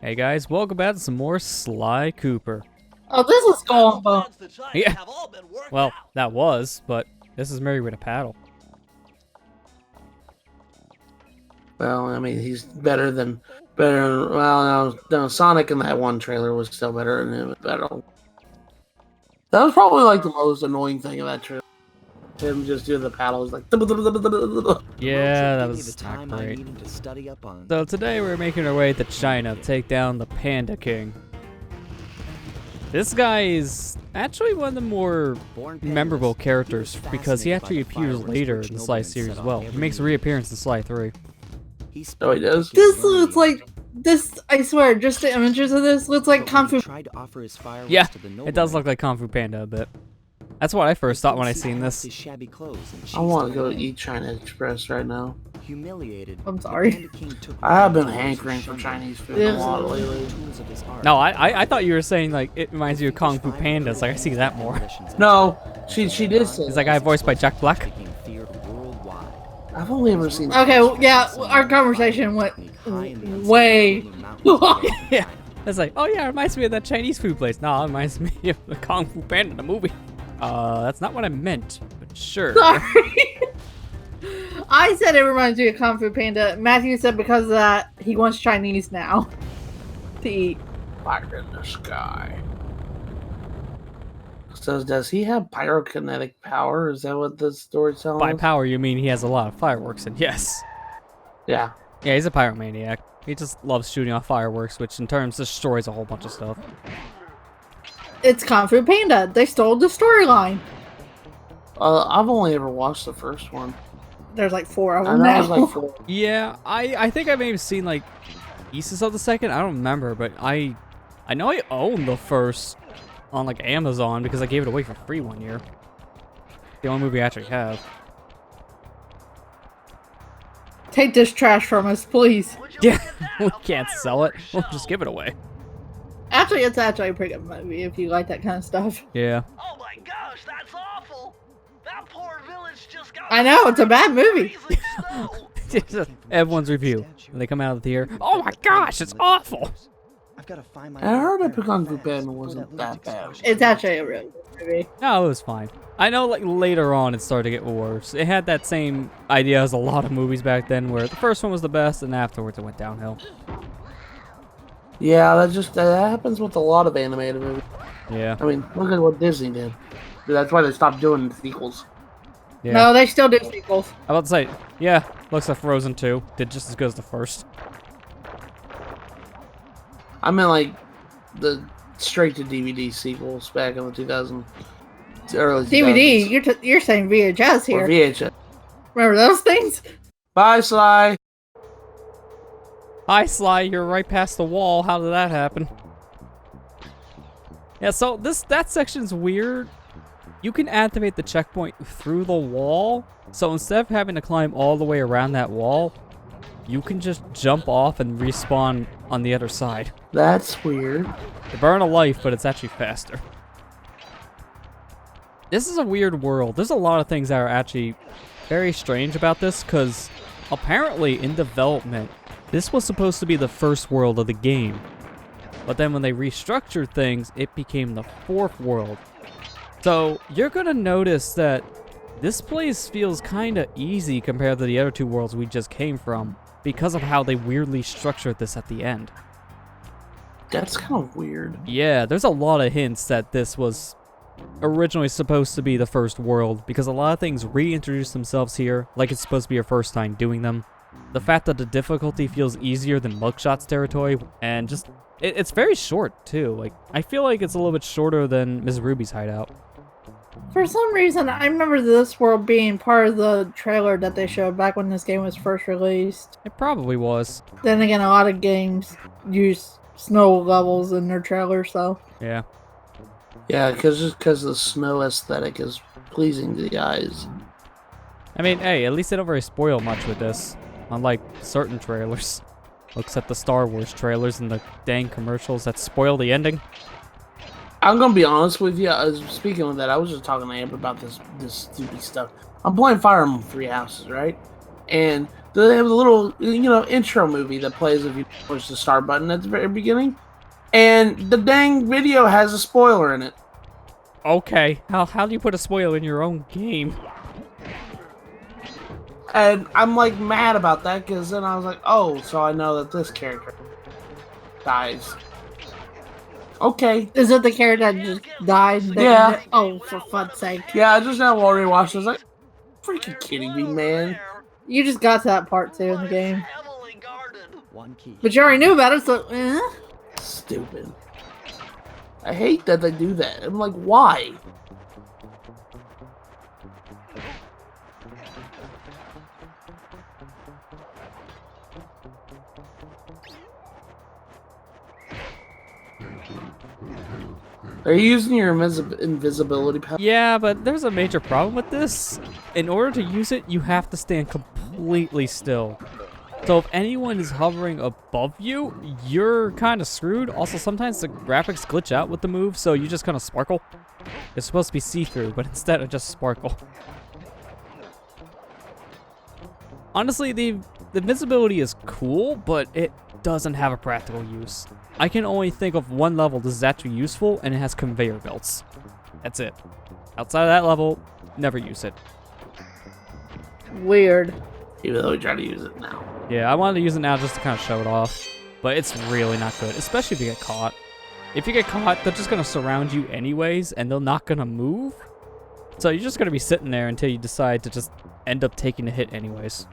Hey guys, welcome back to some more Sly Cooper. Oh, this is going well. Yeah, well, that was, but this is Mary with a paddle. Well, I mean, he's better. Well, no, Sonic in that one trailer was still better than him. Battle. That was probably like the most annoying thing of that trailer. Him just doing the paddles like. Yeah, that was not great. So today we're making our way to China to take down the Panda King. This guy is actually one of the more memorable characters because he actually appears later in the Sly series as well. He makes a reappearance in Sly 3. Oh, he does? This looks like this. I swear, just the images of this looks like Kung Fu. Yeah, it does look like Kung Fu Panda a bit. That's what I first thought when I seen this. I want to go eat China Express right now. I'm sorry. I have been hankering for Chinese food a lot lately. No, I thought you were saying like it reminds you of Kung Fu Panda. It's like I see that more. No, she did say. Is that guy voiced by Jack Black? I've only ever seen. Okay, well, yeah, our conversation went way. Yeah, it's like, oh yeah, it reminds me of that Chinese food place. No, it reminds me of the Kung Fu Panda, the movie. That's not what I meant, but sure. Sorry. I said it reminds me of Kung Fu Panda. Matthew said because of that, he wants Chinese now to eat. Fire in the sky. So does he have pyrokinetic power? Is that what the story's telling By us? power, you mean he has a lot of fireworks, and yes. Yeah. Yeah, he's a pyromaniac. He just loves shooting off fireworks, which in turn destroys a whole bunch of stuff. It's Kung Fu Panda. They stole the storyline. I've only ever watched the first one. There's like 4 of I them know now. it was like 4. Yeah, I think I may have seen like pieces of the second. I don't remember, but I know I own the first on like Amazon because I gave it away for free one year. The only movie I actually have. Take this trash from us, please. Yeah, we can't sell it. We'll just give it away. Actually, it's actually a pretty good movie if you like that kind of stuff. Yeah. Oh my gosh, that's awful! That poor village just got. I know, it's a bad movie. Everyone's review. When they come out of the theater, oh my gosh, it's awful. I heard that Kung Fu Panda wasn't that bad. It's actually a really good movie. No, it was fine. I know like later on it started to get worse. It had that same idea as a lot of movies back then where the first one was the best and afterwards it went downhill. Yeah, that happens with a lot of animated movies. Yeah. I mean, look at what Disney did. That's why they stopped doing sequels. Yeah. No, they still do sequels. I'm about to say, yeah, looks like Frozen 2 did just as good as the first. I mean, like the straight to DVD sequels back in the 2000s, early 2000s. DVD, you're saying VHS here. Or VHS. Remember those things? Bye, Sly. Hi, Sly, you're right past the wall. How did that happen? Yeah, so that section's weird. You can activate the checkpoint through the wall. So instead of having to climb all the way around that wall, you can just jump off and respawn on the other side. That's weird. You burn a life, but it's actually faster. This is a weird world. There's a lot of things that are actually very strange about this, because apparently in development, this was supposed to be the first world of the game. But then when they restructured things, it became the 4th world. So you're going to notice that this place feels kind of easy compared to the other 2 worlds we just came from because of how they weirdly structured this at the end. That's kind of weird. Yeah, there's a lot of hints that this was originally supposed to be the first world because a lot of things reintroduce themselves here like it's supposed to be your first time doing them. The fact that the difficulty feels easier than Mugshot's territory, and just it's very short too. Like I feel like it's a little bit shorter than Ms. Ruby's hideout. For some reason, I remember this world being part of the trailer that they showed back when this game was first released. It probably was. Then again, a lot of games use snow levels in their trailers, so. Yeah. Yeah, because the snow aesthetic is pleasing to the eyes. I mean, hey, at least they don't very spoil much with this, unlike certain trailers. Except the Star Wars trailers and the dang commercials that spoil the ending. I'm gonna be honest with you. Speaking of that, I was just talking to Amber about this stupid stuff. I'm playing Fire Emblem Three Houses, right? And They have a little, intro movie that plays if you push the start button at the very beginning. And the dang video has a spoiler in it. Okay, how do you put a spoiler in your own game? And I'm like mad about that because then I was like, oh, so I know that this character dies. Okay. Is it the character that just died? Yeah. Oh, for fuck's sake. Yeah, I just now rewatched. I was like, freaking kidding me, man. You just got to that part too in the game. Heavily guarded. One key. But you already knew about it, so Stupid. I hate that they do that. I'm like, why? Are you using your invisibility power? Yeah, but there's a major problem with this. In order to use it, you have to stand completely still. So if anyone is hovering above you, you're kind of screwed. Also, sometimes the graphics glitch out with the move, so you just kind of sparkle. It's supposed to be see-through, but instead of just sparkle. Honestly, the invisibility is cool, but it doesn't have a practical use. I can only think of one level this is actually useful, and it has conveyor belts. That's it. Outside of that level, never use it. weird. Even though we try to use it now. Yeah, I wanted to use it now just to kind of show it off, but it's really not good, especially if you get caught. If you get caught, they're just going to surround you anyways, and they're not going to move. So you're just going to be sitting there until you decide to just end up taking a hit anyways.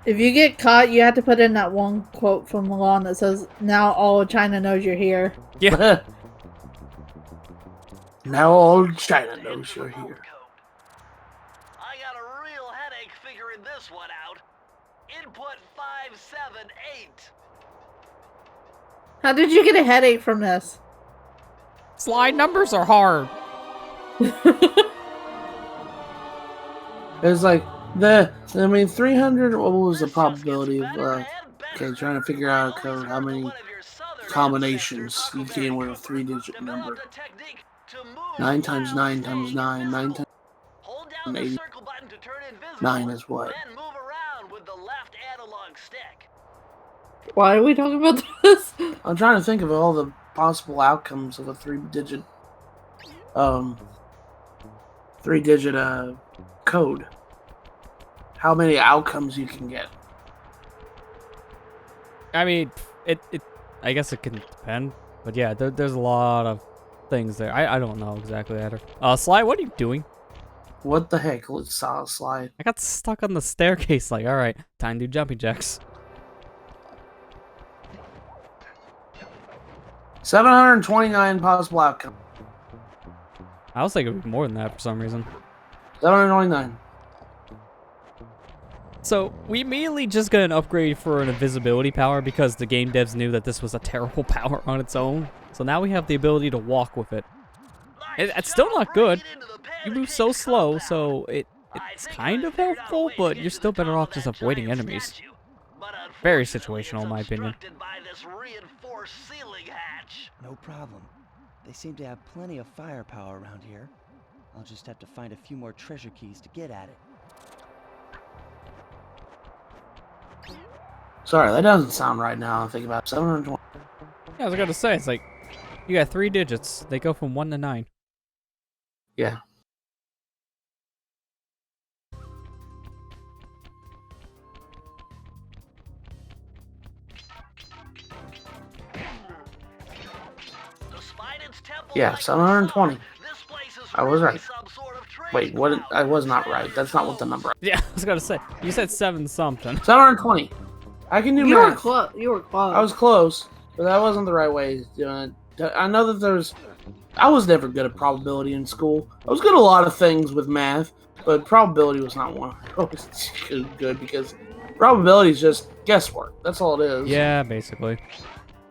If you get caught, you have to put in that one quote from Milan that says, "Now all of China knows you're here." Yeah. Now all China knows you're here. I got a real headache figuring this one out. Input 578. How did you get a headache from this? Slide numbers are hard. It's like 300. What was the probability of trying to figure out a code? How many combinations you can with a 3-digit number? 9 times 9 times 9. 9 times 80. 9 is what? Then move around with the left analog stick. Why are we talking about this? I'm trying to think of all the possible outcomes of a 3-digit code. How many outcomes you can get? I mean, I guess it can depend, but yeah, there's a lot of things there. I don't know exactly either. Sly, what are you doing? What the heck? Let's slide. I got stuck on the staircase. Like, all right, time to do jumping jacks. 729 possible outcomes. I was thinking it would be more than that for some reason. 729. So, we immediately just got an upgrade for an invisibility power because the game devs knew that this was a terrible power on its own. So now we have the ability to walk with it. It's still not good. You move so slow, so it's kind of helpful, but you're still better off just avoiding enemies. Very situational, in my opinion. No problem. They seem to have plenty of firepower around here. I'll just have to find a few more treasure keys to get at it. Sorry, that doesn't sound right now. I think about 720. Yeah, I was gonna say, it's like, you got 3 digits. They go from 1 to 9. Yeah. Yeah, 720. I was right. Wait, what? I was not right. That's not what the number. Yeah, I was gonna say, you said 7 something. 720. I can do You were math. close. You were close. I was close, but that wasn't the right way of doing it. I know that I was never good at probability in school. I was good at a lot of things with math, but probability was not one I was good because probability is just guesswork. That's all it is. Yeah, basically.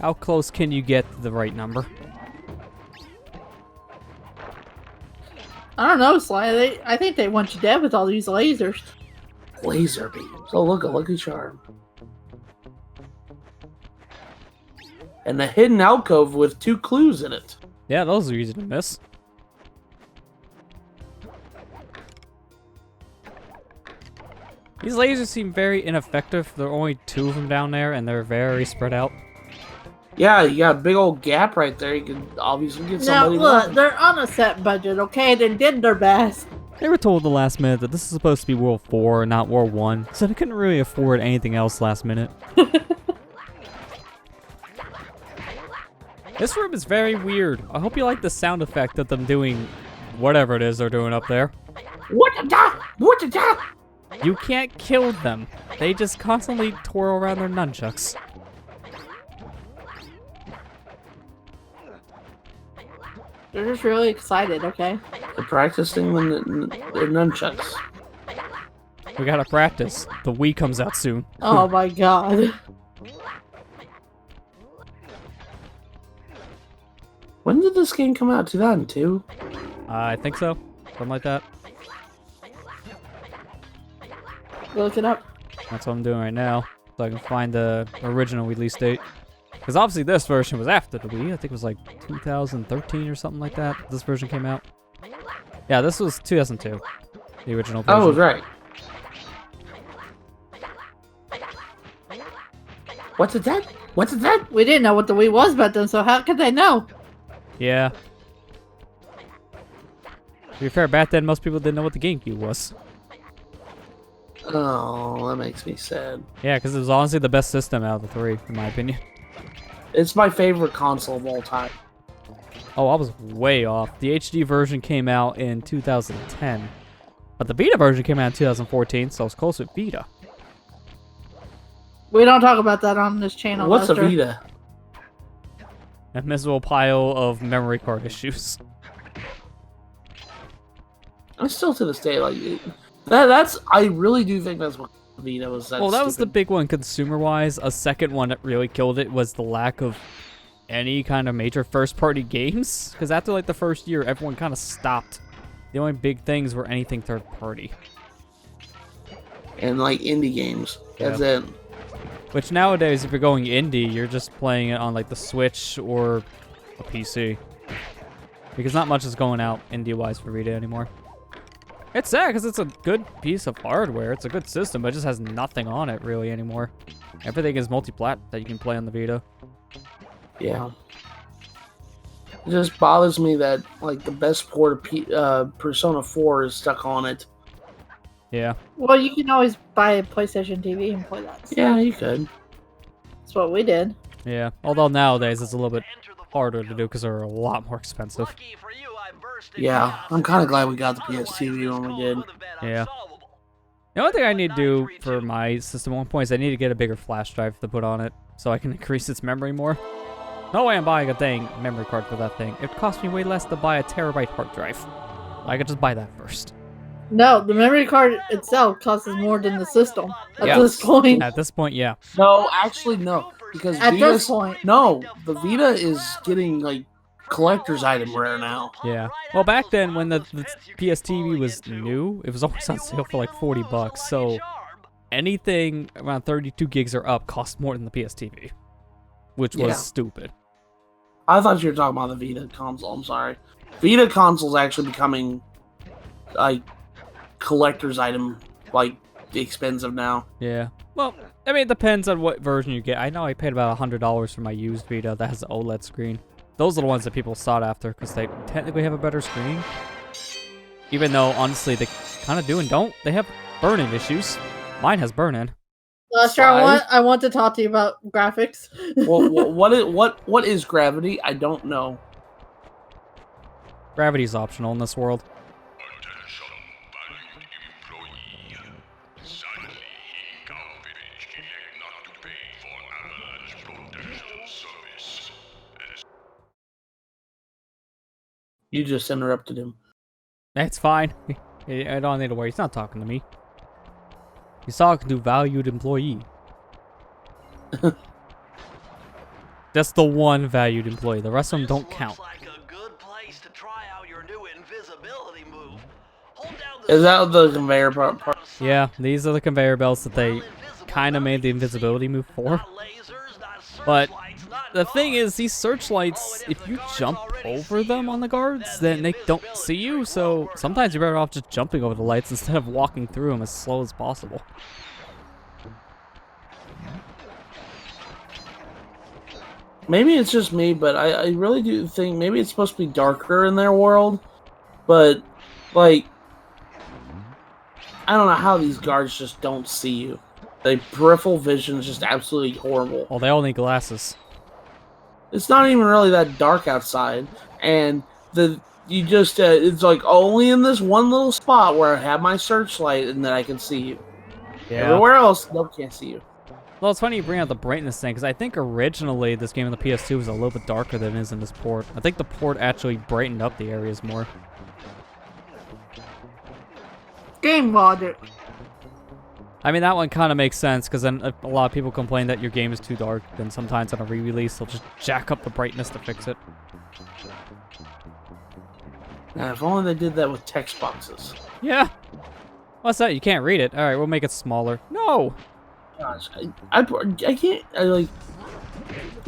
How close can you get to the right number? I don't know, Sly. I think they want you dead with all these lasers. Laser beams. Oh, look, a lucky charm. And a hidden alcove with 2 clues in it. Yeah, those are easy to miss. These lasers seem very ineffective. There are only 2 of them down there, and they're very spread out. Yeah, you got a big old gap right there. You can obviously get Now, somebody. look, they're on a set budget, okay? They did their best. They were told at the last minute that this is supposed to be World 4, not World 1, so they couldn't really afford anything else last minute. This room is very weird. I hope you like the sound effect of them doing whatever it is they're doing up there. What the da? What the da? You can't kill them. They just constantly twirl around their nunchucks. They're just really excited, okay? They're practicing their nunchucks. We gotta practice. The Wii comes out soon. Oh my god. When did this game come out? 2002? I think so. Something like that. Look it up. That's what I'm doing right now. So I can find the original release date. Because obviously this version was after the Wii. I think it was like 2013 or something like that. This version came out. Yeah, this was 2002. The original version. Oh, right. What's it that? What's it that? We didn't know what the Wii was back then, so how could they know? Yeah. To be fair, back then most people didn't know what the GameCube was. Oh, that makes me sad. Yeah, because it was honestly the best system out of the 3, in my opinion. It's my favorite console of all time. Oh, I was way off. The HD version came out in 2010. But the Vita version came out in 2014, so I was close with Vita. We don't talk about that on this channel. What's a Lester. Vita? A miserable pile of memory card issues. I still to this day like that's. I really do think that's what Vita was. Well, that was the big one consumer-wise. A second one that really killed it was the lack of any kind of major first-party games. Because after like the first year, everyone kind of stopped. The only big things were anything third-party. And like indie games. That's it. Which nowadays, if you're going indie, you're just playing it on like the Switch or a PC. Because not much is going out indie-wise for Vita anymore. It's sad because it's a good piece of hardware. It's a good system, but it just has nothing on it really anymore. Everything is multi-plat that you can play on the Vita. Yeah. It just bothers me that like the best port of Persona 4 is stuck on it. Yeah. Well, you can always buy a PlayStation TV and play that. Yeah, you could. That's what we did. Yeah. Although nowadays it's a little bit harder to do because they're a lot more expensive. Lucky for you, I burst in Yeah, glass I'm kind of and glad we got the PS TV when we did. would have been Yeah. unsolvable. The only thing I need to do for my system at one point is I need to get a bigger flash drive to put on it so I can increase its memory more. No way I'm buying a memory card for that thing. It costs me way less to buy a terabyte hard drive. I could just buy that first. No, the memory card itself costs more than the system at Yeah. this point. At this point, yeah. No, actually, no. Because At Vita's, this point. no, the Vita is getting like collector's item rare now. Yeah. Well, back then when the PS TV was new, it was always on sale for like $40. So anything around 32 gigs or up cost more than the PS TV, which was Yeah. stupid. I thought you were talking about the Vita console. I'm sorry. Vita console's actually becoming like collector's item, like expensive now. Yeah. Well, I mean, it depends on what version you get. I know I paid about $100 for my used Vita that has the OLED screen. Those are the ones that people sought after because they technically have a better screen. Even though, honestly, they kind of do and don't. They have burn-in issues. Mine has burn-in. Lester, I want to talk to you about graphics. Well, what is gravity? I don't know. Gravity's optional in this world. You just interrupted him. That's fine. I don't need to worry. He's not talking to me. He's talking to valued employee. Just the one valued employee. The rest of them don't count. Like a good place to try out your new invisibility move. Hold down the Is that the conveyor part? Yeah, these are the conveyor belts that they kind of made the invisibility move for. Not lasers, not But Searchlights, not the thing guards. is, these searchlights, Oh, and if if you the guards jump already over see them you, on the guards, then then the they don't invisibility see you, ring so won't work. sometimes you're better off just jumping over the lights instead of walking through them as slow as possible. Maybe it's just me, but I really do think maybe it's supposed to be darker in their world. But, like, I don't know how these guards just don't see you. The peripheral vision is just absolutely horrible. Well, they all need glasses. It's not even really that dark outside, and you just it's like only in this one little spot where I have my searchlight and then I can see you. Yeah. Everywhere else, nope, can't see you. Well, it's funny you bring out the brightness thing, because I think originally this game on the PS2 was a little bit darker than it is in this port. I think the port actually brightened up the areas more. Game logic. I mean, that one kind of makes sense, because then if a lot of people complain that your game is too dark, then sometimes on a re-release, they'll just jack up the brightness to fix it. Now, if only they did that with text boxes. Yeah. What's that? You can't read it. All right, we'll make it smaller. No. Gosh, I can't.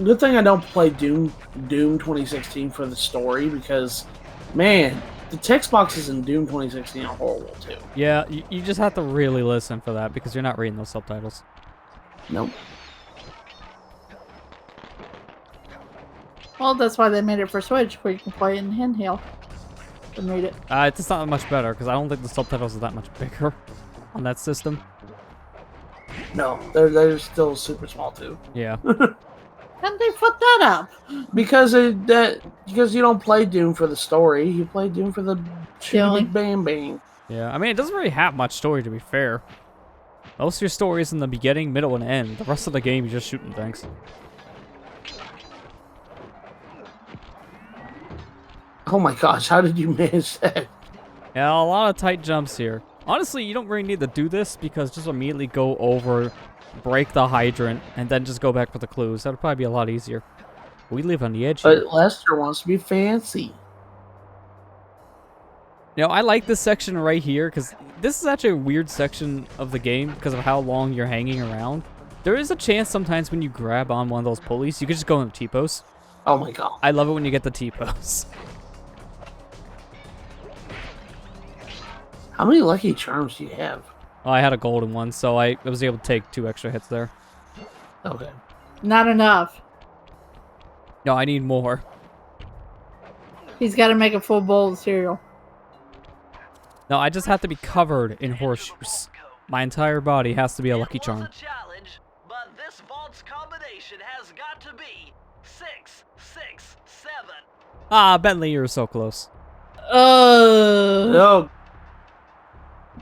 Good thing I don't play Doom 2016 for the story because, man, the text boxes in Doom 2016 are horrible too. Yeah, you just have to really listen for that, because you're not reading those subtitles. Nope. Well, that's why they made it for Switch, where you can play it in handheld and read it. It's not much better, because I don't think the subtitles are that much bigger on that system. No, they're still super small too. Yeah. And they put that up. Because because you don't play Doom for the story, you play Doom for the Killing. bang bang. Yeah, I mean, it doesn't really have much story, to be fair. Most of your story is in the beginning, middle, and end. The rest of the game, you're just shooting things. Oh my gosh, how did you manage that? Yeah, a lot of tight jumps here. Honestly, you don't really need to do this, because just immediately go over, break the hydrant, and then just go back for the clues. That would probably be a lot easier. We live on the edge here. But Lester wants to be fancy. You know, I like this section right here, because this is actually a weird section of the game because of how long you're hanging around. There is a chance sometimes when you grab on one of those pulleys, you could just go in the T-pose. Oh my god. I love it when you get the T-pose. How many lucky charms do you have? Well, I had a golden one, so I was able to take 2 extra hits there. Okay. Not enough. No, I need more. He's got to make a full bowl of cereal. No, I just have to be covered in horseshoes. My entire body has to be a Lucky It Charm. was a challenge, but this vault's combination has got to be 667. Ah, Bentley, you're so close. No.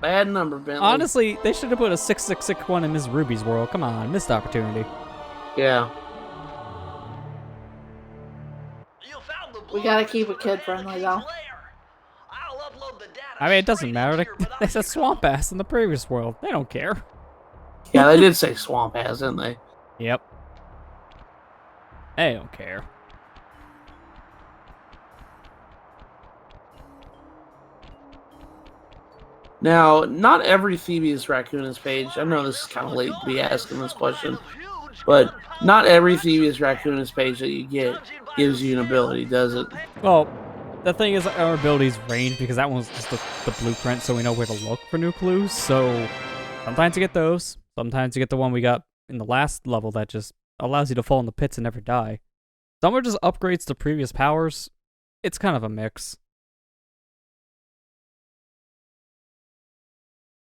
Bad number, Bentley. Honestly, they should have put a 6661 in Ms. Ruby's world. Come on, missed opportunity. Yeah. You found the We gotta blueprints keep for it the kid-friendly, Panda though. King's lair. I'll upload the data I mean, it doesn't straight matter. into your They said Monopoly swamp code. ass in the previous world. They don't care. Yeah, they did say swamp ass, didn't they? Yep. They don't care. Now, not every Phoebe's Raccoonus page. I know this is kind of late to be asking this question, but not every Phoebe's Raccoonus page that you get gives you an ability, does it? Well, the thing is, our abilities range because that one's just the blueprint, so we know where to look for new clues. So sometimes you get those. Sometimes you get the one we got in the last level that just allows you to fall in the pits and never die. Some are just upgrades to previous powers. It's kind of a mix.